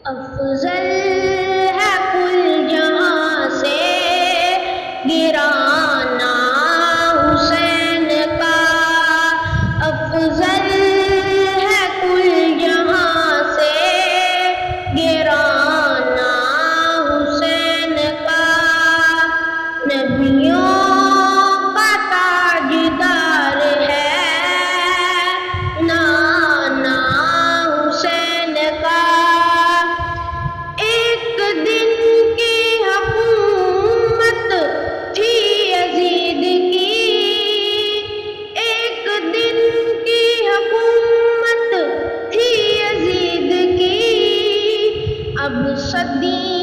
افضل ہے کل جہاں سے گرانا حسین کا، افضل ہے کل جہاں سے گرانا حسین کا، نبیوں کا تاجدار ہے نانا حسین کا، ایک دن کی حکومت تھی یزید کی، ایک دن کی حکومت تھی یزید کی، اب صدی